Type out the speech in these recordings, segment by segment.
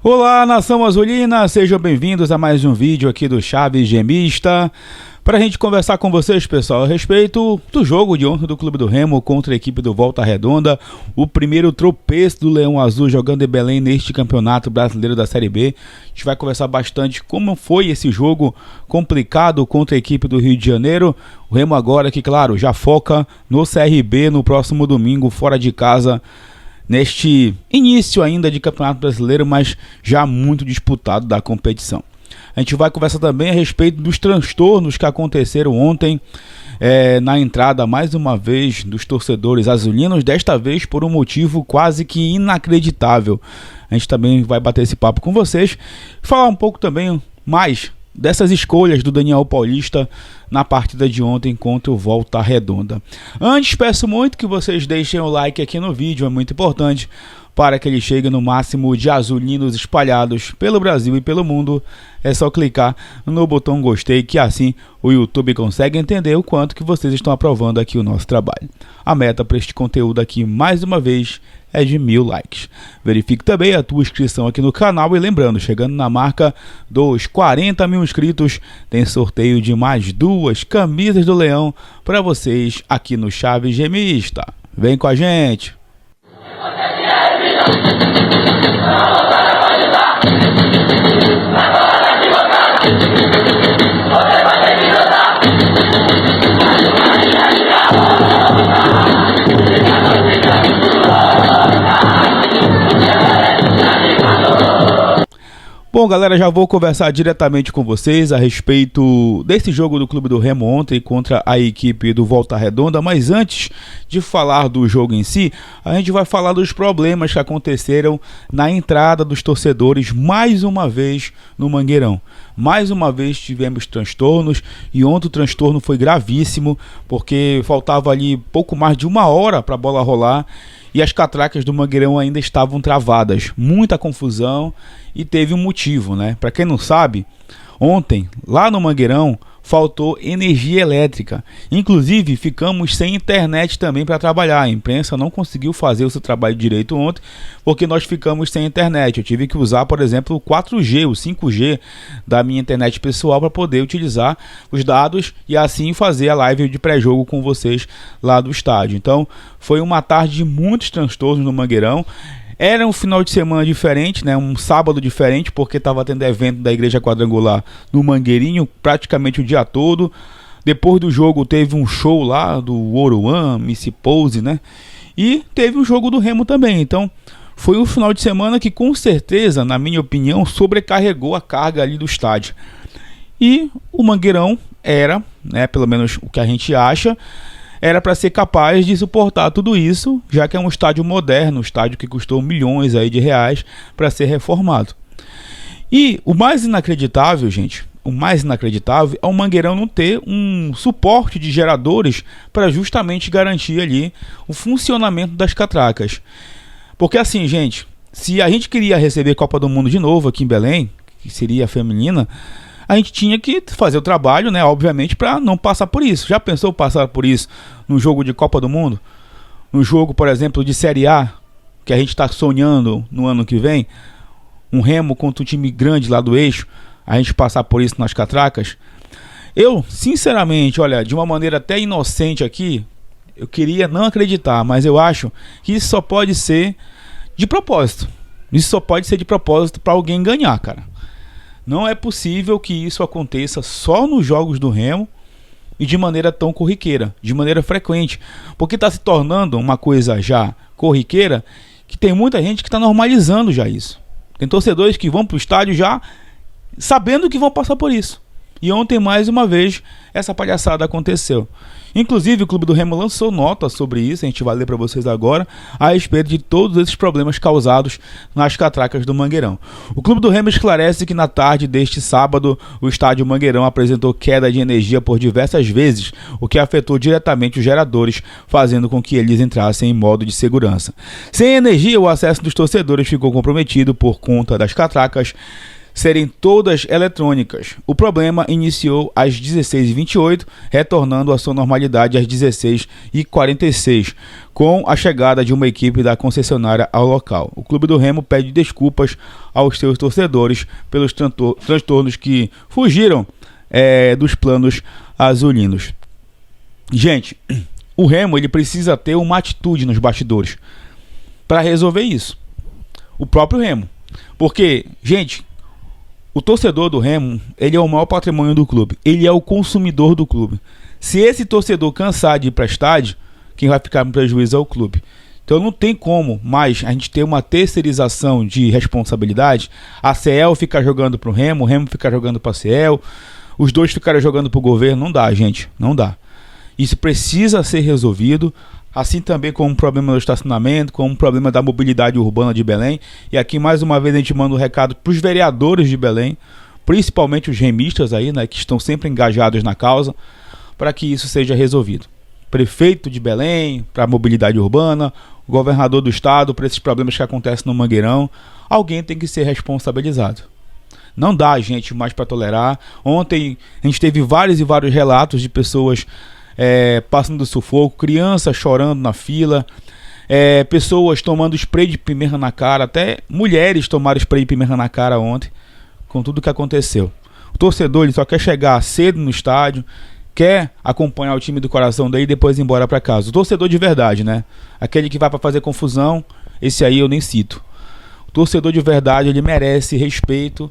Olá, nação azulina, sejam bem-vindos a mais um vídeo aqui do Chaves Gemista, para a gente conversar com vocês, pessoal, a respeito do jogo de ontem do Clube do Remo contra a equipe do Volta Redonda, o primeiro tropeço do Leão Azul jogando em Belém neste campeonato brasileiro da Série B. A gente vai conversar bastante como foi esse jogo complicado contra a equipe do Rio de Janeiro. O Remo agora que, claro, já foca no CRB no próximo domingo, fora de casa, neste início ainda de Campeonato Brasileiro, mas já muito disputado da competição. A gente vai conversar também a respeito dos transtornos que aconteceram ontem na entrada, mais uma vez, dos torcedores azulinos, desta vez por um motivo quase que inacreditável. A gente também vai bater esse papo com vocês, falar um pouco também mais dessas escolhas do Daniel Paulista na partida de ontem contra o Volta Redonda. Antes, peço muito que vocês deixem o like aqui no vídeo, é muito importante para que ele chegue no máximo de azulinos espalhados pelo Brasil e pelo mundo. É só clicar no botão gostei, que assim o YouTube consegue entender o quanto que vocês estão aprovando aqui o nosso trabalho. A meta para este conteúdo aqui, mais uma vez, é de 1000 likes. Verifique também a tua inscrição aqui no canal e lembrando, chegando na marca dos 40 mil inscritos, tem sorteio de mais 2 camisas do Leão para vocês aqui no Chaves Gemista. Vem com a gente! Bom, galera, já vou conversar diretamente com vocês a respeito desse jogo do Clube do Remo ontem contra a equipe do Volta Redonda, mas antes de falar do jogo em si, a gente vai falar dos problemas que aconteceram na entrada dos torcedores mais uma vez no Mangueirão. Mais uma vez tivemos transtornos e ontem o transtorno foi gravíssimo, porque faltava ali pouco mais de 1 hora para a bola rolar e as catracas do Mangueirão ainda estavam travadas. Muita confusão e teve um motivo, né? Para quem não sabe, ontem lá no Mangueirão faltou energia elétrica. Inclusive ficamos sem internet também para trabalhar. A imprensa não conseguiu fazer o seu trabalho direito ontem porque nós ficamos sem internet. Eu tive que usar, por exemplo, o 4G, o 5G da minha internet pessoal para poder utilizar os dados e assim fazer a live de pré-jogo com vocês lá do estádio. Então foi uma tarde de muitos transtornos no Mangueirão. Era um final de semana diferente, né? Um sábado diferente, porque estava tendo evento da Igreja Quadrangular no Mangueirinho praticamente o dia todo. Depois do jogo teve um show lá do Oruan, Missy Pose, né? E teve o jogo do Remo também. Então foi um final de semana que com certeza, na minha opinião, sobrecarregou a carga ali do estádio. E o Mangueirão era, né, pelo menos o que a gente acha, era para ser capaz de suportar tudo isso, já que é um estádio moderno, um estádio que custou milhões aí de reais para ser reformado. E o mais inacreditável, gente, o mais inacreditável é o Mangueirão não ter um suporte de geradores para justamente garantir ali o funcionamento das catracas. Porque assim, gente, se a gente queria receber Copa do Mundo de novo aqui em Belém, que seria a feminina, a gente tinha que fazer o trabalho, né, obviamente, para não passar por isso. Já pensou passar por isso no jogo de Copa do Mundo? No jogo, por exemplo, de Série A, que a gente está sonhando no ano que vem, um Remo contra um time grande lá do eixo, a gente passar por isso nas catracas? Eu, sinceramente, olha, de uma maneira até inocente aqui, eu queria não acreditar, mas eu acho que isso só pode ser de propósito. Isso só pode ser de propósito para alguém ganhar, cara. Não é possível que isso aconteça só nos jogos do Remo e de maneira tão corriqueira, de maneira frequente, porque está se tornando uma coisa já corriqueira que tem muita gente que está normalizando já isso. Tem torcedores que vão para o estádio já sabendo que vão passar por isso. E ontem, mais uma vez, essa palhaçada aconteceu. Inclusive, o Clube do Remo lançou nota sobre isso, a gente vai ler para vocês agora, a respeito de todos esses problemas causados nas catracas do Mangueirão. O Clube do Remo esclarece que na tarde deste sábado, o estádio Mangueirão apresentou queda de energia por diversas vezes, o que afetou diretamente os geradores, fazendo com que eles entrassem em modo de segurança. Sem energia, o acesso dos torcedores ficou comprometido por conta das catracas serem todas eletrônicas. O problema iniciou às 16h28, retornando à sua normalidade às 16h46, com a chegada de uma equipe da concessionária ao local. O Clube do Remo pede desculpas aos seus torcedores pelos transtornos que fugiram dos planos azulinos. Gente, o Remo ele precisa ter uma atitude nos bastidores para resolver isso. O próprio Remo. Porque, gente, o torcedor do Remo, ele é o maior patrimônio do clube. Ele é o consumidor do clube. Se esse torcedor cansar de ir para estádio, quem vai ficar no prejuízo é o clube. Então não tem como mais a gente ter uma terceirização de responsabilidade. A CEL ficar jogando para o Remo ficar jogando para a CEL, os dois ficarem jogando para o governo. Não dá, gente. Não dá. Isso precisa ser resolvido. Assim também como o problema do estacionamento, como o problema da mobilidade urbana de Belém. E aqui mais uma vez a gente manda um recado para os vereadores de Belém, principalmente os remistas aí, né, que estão sempre engajados na causa, para que isso seja resolvido. Prefeito de Belém, para a mobilidade urbana, o governador do estado, para esses problemas que acontecem no Mangueirão, alguém tem que ser responsabilizado. Não dá, gente, mais para tolerar. Ontem a gente teve vários e vários relatos de pessoas passando sufoco, crianças chorando na fila, pessoas tomando spray de pimenta na cara, até mulheres tomaram spray de pimenta na cara ontem, com tudo que aconteceu. O torcedor ele só quer chegar cedo no estádio, quer acompanhar o time do coração dele e depois ir embora para casa. O torcedor de verdade, né? Aquele que vai para fazer confusão, esse aí eu nem cito. O torcedor de verdade, ele merece respeito.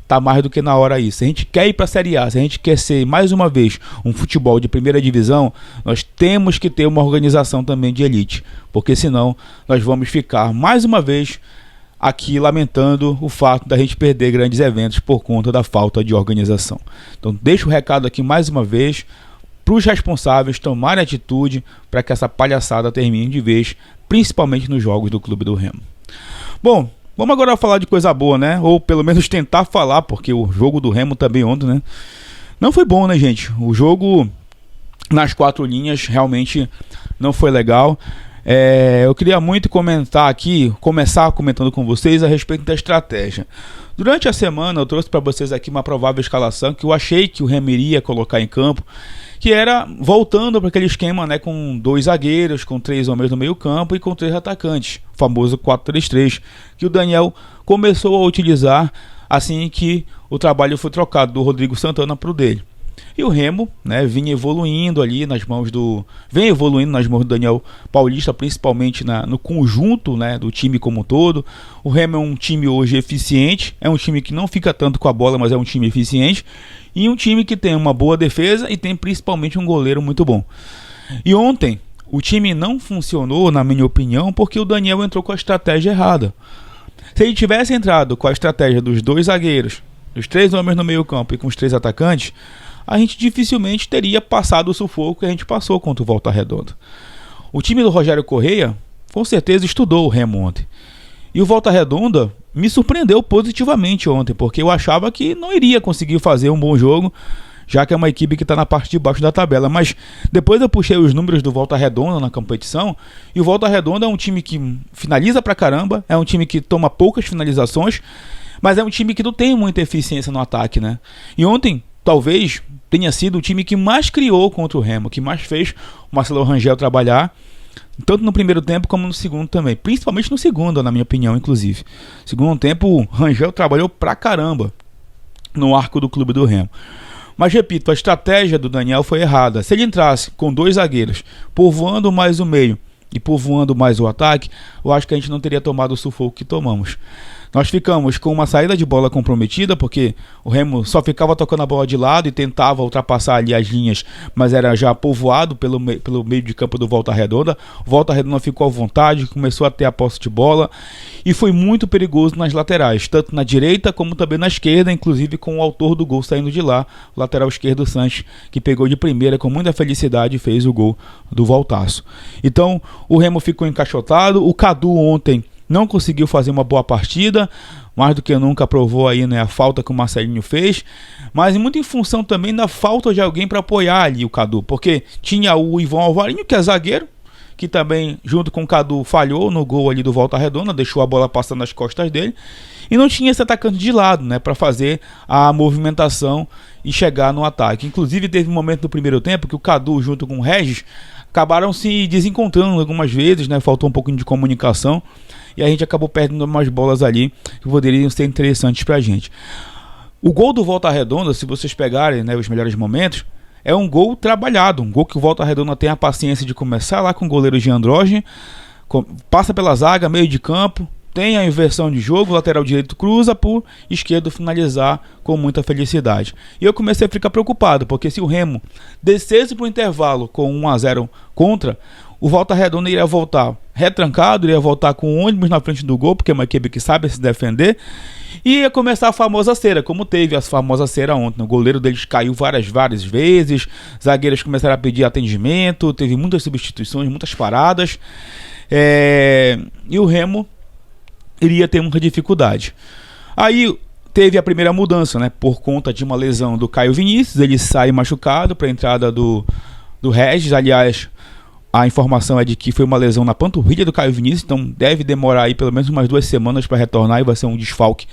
Tá mais do que na hora isso. Se a gente quer ir para a Série A, se a gente quer ser mais uma vez um futebol de primeira divisão, nós temos que ter uma organização também de elite, porque senão nós vamos ficar mais uma vez aqui lamentando o fato da gente perder grandes eventos por conta da falta de organização. Então deixo o recado aqui mais uma vez para os responsáveis tomarem atitude para que essa palhaçada termine de vez, principalmente nos jogos do Clube do Remo. Bom, vamos agora falar de coisa boa, né? Ou pelo menos tentar falar, porque o jogo do Remo também ontem, né? Não foi bom, né, gente? O jogo nas quatro linhas realmente não foi legal. Eu queria muito começar comentando com vocês a respeito da estratégia. Durante a semana eu trouxe para vocês aqui uma provável escalação que eu achei que o Remo iria colocar em campo, que era voltando para aquele esquema, né, com 2 zagueiros, com 3 homens no meio campo e com 3 atacantes, o famoso 4-3-3, que o Daniel começou a utilizar assim que o trabalho foi trocado do Rodrigo Santana para o dele. E o Remo, né, vinha evoluindo ali nas mãos do Daniel Paulista, principalmente no conjunto, né, do time como um todo. O Remo é um time hoje eficiente, é um time que não fica tanto com a bola, mas é um time eficiente, e um time que tem uma boa defesa e tem principalmente um goleiro muito bom. E ontem o time não funcionou, na minha opinião, porque o Daniel entrou com a estratégia errada. Se ele tivesse entrado com a estratégia dos 2 zagueiros, dos 3 homens no meio campo e com os 3 atacantes, a gente dificilmente teria passado o sufoco que a gente passou contra o Volta Redonda. O time do Rogério Correia, com certeza, estudou o Remo ontem. E o Volta Redonda me surpreendeu positivamente ontem, porque eu achava que não iria conseguir fazer um bom jogo, já que é uma equipe que está na parte de baixo da tabela. Mas depois eu puxei os números do Volta Redonda na competição, e o Volta Redonda é um time que finaliza pra caramba, é um time que toma poucas finalizações, mas é um time que não tem muita eficiência no ataque, né? E ontem, talvez tenha sido o time que mais criou contra o Remo, que mais fez o Marcelo Rangel trabalhar, tanto no primeiro tempo como no segundo também, principalmente no segundo, na minha opinião, inclusive. Segundo tempo, o Rangel trabalhou pra caramba no arco do Clube do Remo. Mas repito, a estratégia do Daniel foi errada. Se ele entrasse com 2 zagueiros, povoando mais o meio e povoando mais o ataque, eu acho que a gente não teria tomado o sufoco que tomamos. Nós ficamos com uma saída de bola comprometida, porque o Remo só ficava tocando a bola de lado e tentava ultrapassar ali as linhas, mas era já povoado pelo meio de campo do Volta Redonda. O Volta Redonda ficou à vontade, começou a ter a posse de bola e foi muito perigoso nas laterais, tanto na direita como também na esquerda, inclusive com o autor do gol saindo de lá, o lateral esquerdo Sanches, que pegou de primeira com muita felicidade e fez o gol do Voltaço. Então o Remo ficou encaixotado. O Cadu ontem não conseguiu fazer uma boa partida, mais do que nunca provou aí, né, a falta que o Marcelinho fez, mas muito em função também da falta de alguém para apoiar ali o Cadu, porque tinha o Ivan Alvarinho, que é zagueiro, que também, junto com o Cadu, falhou no gol ali do Volta Redonda, deixou a bola passando nas costas dele, e não tinha esse atacante de lado, né, para fazer a movimentação e chegar no ataque. Inclusive teve um momento no primeiro tempo que o Cadu, junto com o Regis, acabaram se desencontrando algumas vezes, né, faltou um pouquinho de comunicação, e a gente acabou perdendo umas bolas ali que poderiam ser interessantes pra gente. O gol do Volta Redonda, se vocês pegarem, né, os melhores momentos, é um gol trabalhado, um gol que o Volta Redonda tem a paciência de começar lá com o goleiro Giandrogen, passa pela zaga, meio de campo, tem a inversão de jogo, o lateral direito cruza, por esquerdo finalizar com muita felicidade. E eu comecei a ficar preocupado, porque se o Remo descesse para o intervalo com 1-0 contra, o Volta Redonda iria voltar retrancado, iria voltar com o ônibus na frente do gol, porque é uma equipe que sabe se defender, e ia começar a famosa cera, como teve a famosa cera ontem. O goleiro deles caiu várias vezes, zagueiros começaram a pedir atendimento, teve muitas substituições, muitas paradas, e o Remo iria ter muita dificuldade. Aí teve a primeira mudança, né, por conta de uma lesão do Caio Vinícius, ele sai machucado para a entrada do Regis. Aliás, a informação é de que foi uma lesão na panturrilha do Caio Vinícius, então deve demorar aí pelo menos umas 2 semanas para retornar, e vai ser um desfalque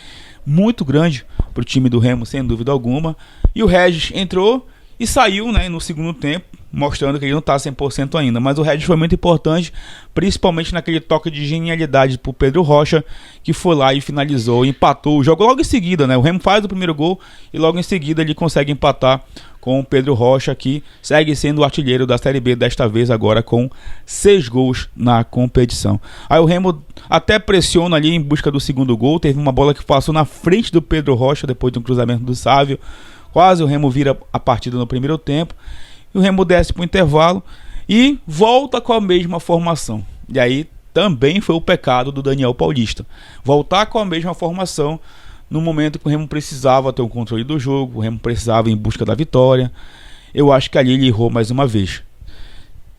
muito grande para o time do Remo, sem dúvida alguma. E o Regis entrou e saiu, né, no segundo tempo, mostrando que ele não está 100% ainda. Mas o Regis foi muito importante, principalmente naquele toque de genialidade para o Pedro Rocha, que foi lá e finalizou, empatou o jogo logo em seguida, né? O Remo faz o primeiro gol e logo em seguida ele consegue empatar com o Pedro Rocha, que segue sendo o artilheiro da Série B, desta vez agora com 6 gols na competição. Aí o Remo até pressiona ali em busca do segundo gol, teve uma bola que passou na frente do Pedro Rocha depois de um cruzamento do Sávio, quase o Remo vira a partida no primeiro tempo, e o Remo desce para o intervalo e volta com a mesma formação. E aí também foi o pecado do Daniel Paulista, voltar com a mesma formação no momento que o Remo precisava ter o controle do jogo, o Remo precisava ir em busca da vitória. Eu acho que ali ele errou mais uma vez.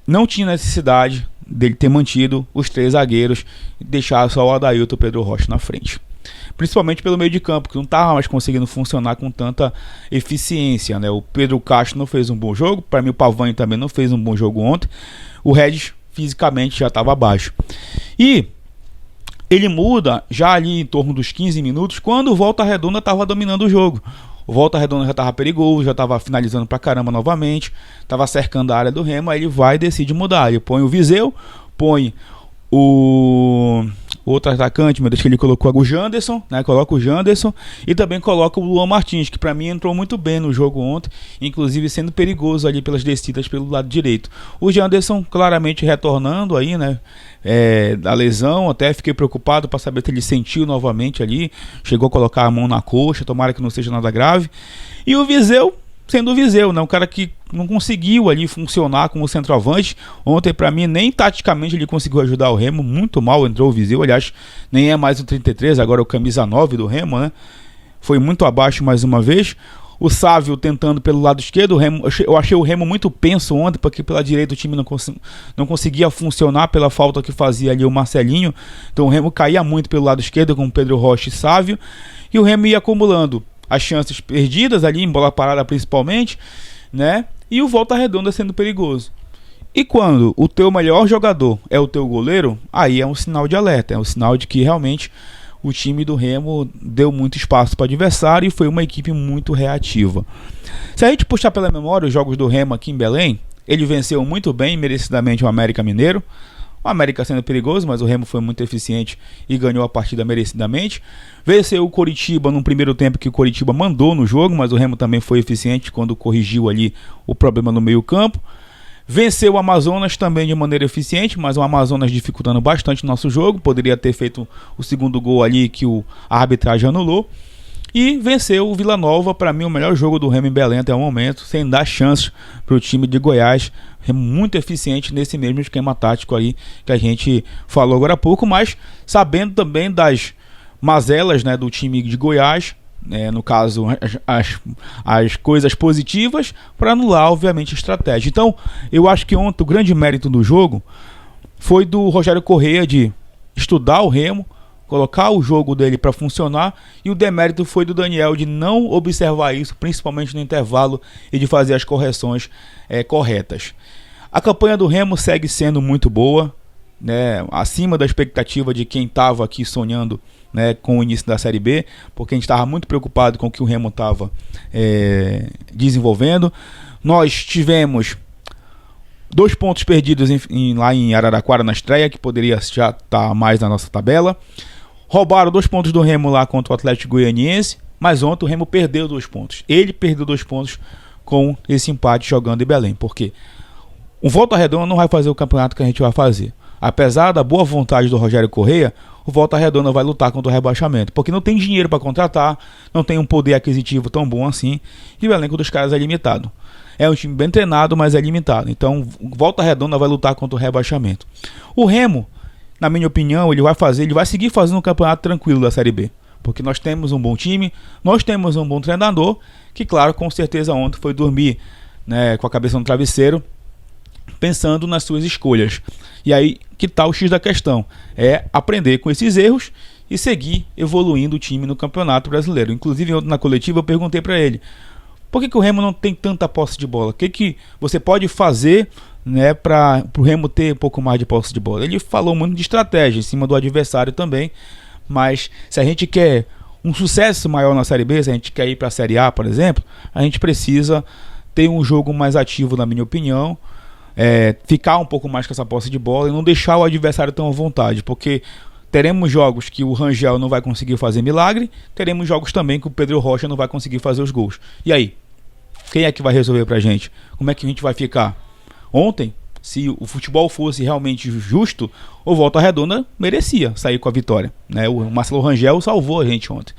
Não tinha necessidade dele ter mantido os 3 zagueiros e deixar só o Adailton e o Pedro Rocha na frente. Principalmente pelo meio de campo, que não estava mais conseguindo funcionar com tanta eficiência, né? O Pedro Castro não fez um bom jogo, para mim o Pavani também não fez um bom jogo ontem. O Regis fisicamente já estava abaixo. E ele muda já ali em torno dos 15 minutos, quando o Volta Redonda estava dominando o jogo. O Volta Redonda já estava perigoso, já estava finalizando pra caramba novamente, estava cercando a área do Remo. Aí ele vai e decide mudar. Ele põe o Viseu, põe o outro atacante, meu Deus, que ele colocou o Janderson, né? Coloca o Janderson e também coloca o Luan Martins, que para mim entrou muito bem no jogo ontem, inclusive sendo perigoso ali pelas descidas pelo lado direito. O Janderson claramente retornando aí, né? Da lesão, até fiquei preocupado para saber se ele sentiu novamente ali, chegou a colocar a mão na coxa, tomara que não seja nada grave. E o Viseu, sendo o Viseu, né? Um cara que não conseguiu ali funcionar como centroavante. Ontem, para mim, nem taticamente ele conseguiu ajudar o Remo. Muito mal entrou o Viseu. Aliás, nem é mais o 33, agora é o camisa 9 do Remo, né? Foi muito abaixo mais uma vez. O Sávio tentando pelo lado esquerdo. O Remo, eu achei o Remo muito penso ontem, porque pela direita o time não conseguia funcionar pela falta que fazia ali o Marcelinho. Então o Remo caía muito pelo lado esquerdo com o Pedro Rocha e Sávio. E o Remo ia acumulando as chances perdidas ali, em bola parada principalmente, né? E o Volta Redonda sendo perigoso. E quando o teu melhor jogador é o teu goleiro, aí é um sinal de alerta, é um sinal de que realmente o time do Remo deu muito espaço para o adversário e foi uma equipe muito reativa. Se a gente puxar pela memória os jogos do Remo aqui em Belém, ele venceu muito bem, merecidamente, o América Mineiro. O América sendo perigoso, mas o Remo foi muito eficiente e ganhou a partida merecidamente. Venceu o Coritiba num primeiro tempo que o Coritiba mandou no jogo, mas o Remo também foi eficiente quando corrigiu ali o problema no meio campo. Venceu o Amazonas também de maneira eficiente, mas o Amazonas dificultando bastante o nosso jogo. Poderia ter feito o segundo gol ali que a arbitragem anulou. E venceu o Vila Nova, para mim o melhor jogo do Remo em Belém até o momento, sem dar chances para o time de Goiás. Remo muito eficiente nesse mesmo esquema tático aí que a gente falou agora há pouco, mas sabendo também das mazelas, né, do time de Goiás, no caso as coisas positivas, para anular obviamente a estratégia. Então eu acho que ontem o grande mérito do jogo foi do Rogério Corrêa de estudar o Remo, colocar o jogo dele para funcionar, e o demérito foi do Daniel de não observar isso, principalmente no intervalo, e de fazer as correções corretas. A campanha do Remo segue sendo muito boa, né, acima da expectativa de quem estava aqui sonhando, né, com o início da Série B, porque a gente estava muito preocupado com o que o Remo estava desenvolvendo. Nós tivemos 2 pontos perdidos lá em Araraquara na estreia, que poderia já estar mais na nossa tabela. Roubaram 2 pontos do Remo lá contra o Atlético Goianiense, mas ontem o Remo perdeu 2 pontos. Ele perdeu 2 pontos com esse empate jogando em Belém, porque o Volta Redonda não vai fazer o campeonato que a gente vai fazer. Apesar da boa vontade do Rogério Corrêa, o Volta Redonda vai lutar contra o rebaixamento, porque não tem dinheiro para contratar, não tem um poder aquisitivo tão bom assim, e o elenco dos caras é limitado. É um time bem treinado, mas é limitado. Então, o Volta Redonda vai lutar contra o rebaixamento. O Remo, na minha opinião, ele vai seguir fazendo um campeonato tranquilo da Série B, porque nós temos um bom time, nós temos um bom treinador, que claro, com certeza ontem foi dormir, né, com a cabeça no travesseiro, pensando nas suas escolhas. E aí, que tal o X da questão? É aprender com esses erros e seguir evoluindo o time no Campeonato Brasileiro. Inclusive, ontem na coletiva eu perguntei para ele: por que o Remo não tem tanta posse de bola? O que você pode fazer, né, para o Remo ter um pouco mais de posse de bola? Ele falou muito de estratégia em cima do adversário também, mas se a gente quer um sucesso maior na Série B, se a gente quer ir para a Série A, por exemplo, a gente precisa ter um jogo mais ativo, na minha opinião, ficar um pouco mais com essa posse de bola e não deixar o adversário tão à vontade, porque teremos jogos que o Rangel não vai conseguir fazer milagre, teremos jogos também que o Pedro Rocha não vai conseguir fazer os gols. E aí? Quem é que vai resolver pra gente? Como é que a gente vai ficar? Ontem, se o futebol fosse realmente justo, o Volta Redonda merecia sair com a vitória, né? O Marcelo Rangel salvou a gente ontem.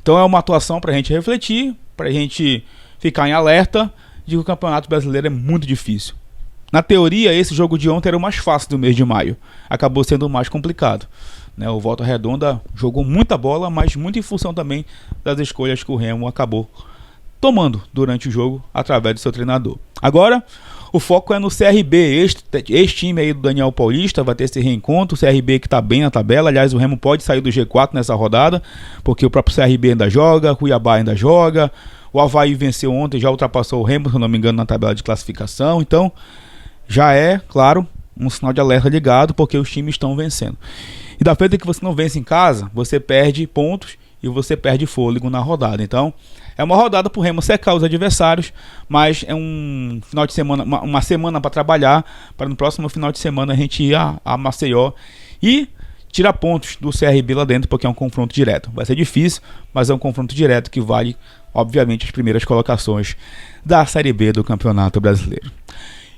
Então é uma atuação pra gente refletir, pra gente ficar em alerta de que o Campeonato Brasileiro é muito difícil. Na teoria, esse jogo de ontem era o mais fácil do mês de maio. Acabou sendo o mais complicado, né? O Volta Redonda jogou muita bola, mas muito em função também das escolhas que o Remo acabou tomando durante o jogo através do seu treinador. Agora, o foco é no CRB. Este time aí do Daniel Paulista vai ter esse reencontro. O CRB que está bem na tabela. Aliás, o Remo pode sair do G4 nessa rodada, porque o próprio CRB ainda joga, o Cuiabá ainda joga. O Avaí venceu ontem, já ultrapassou o Remo, se eu não me engano, na tabela de classificação. Então, já é, claro, um sinal de alerta ligado, porque os times estão vencendo. E da feita que você não vence em casa, você perde pontos e você perde fôlego na rodada. Então, é uma rodada para o Remo secar os adversários, mas é um final de semana, uma semana para trabalhar, para no próximo final de semana a gente ir a Maceió e tirar pontos do CRB lá dentro, porque é um confronto direto. Vai ser difícil, mas é um confronto direto que vale, obviamente, as primeiras colocações da Série B do Campeonato Brasileiro.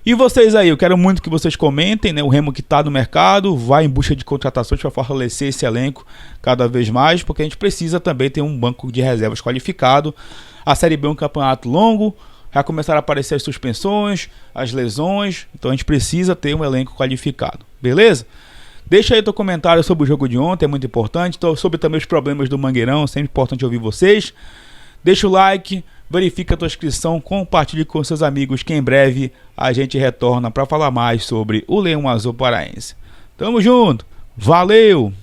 E vocês aí, eu quero muito que vocês comentem, né? O Remo que está no mercado, vai em busca de contratações para fortalecer esse elenco cada vez mais, porque a gente precisa também ter um banco de reservas qualificado. A Série B é um campeonato longo, já começaram a aparecer as suspensões, as lesões, então a gente precisa ter um elenco qualificado, beleza? Deixa aí teu comentário sobre o jogo de ontem, é muito importante, sobre também os problemas do Mangueirão, sempre importante ouvir vocês. Deixa o like, verifica a tua inscrição, compartilhe com seus amigos, que em breve a gente retorna para falar mais sobre o Leão Azul Paraense. Tamo junto, valeu!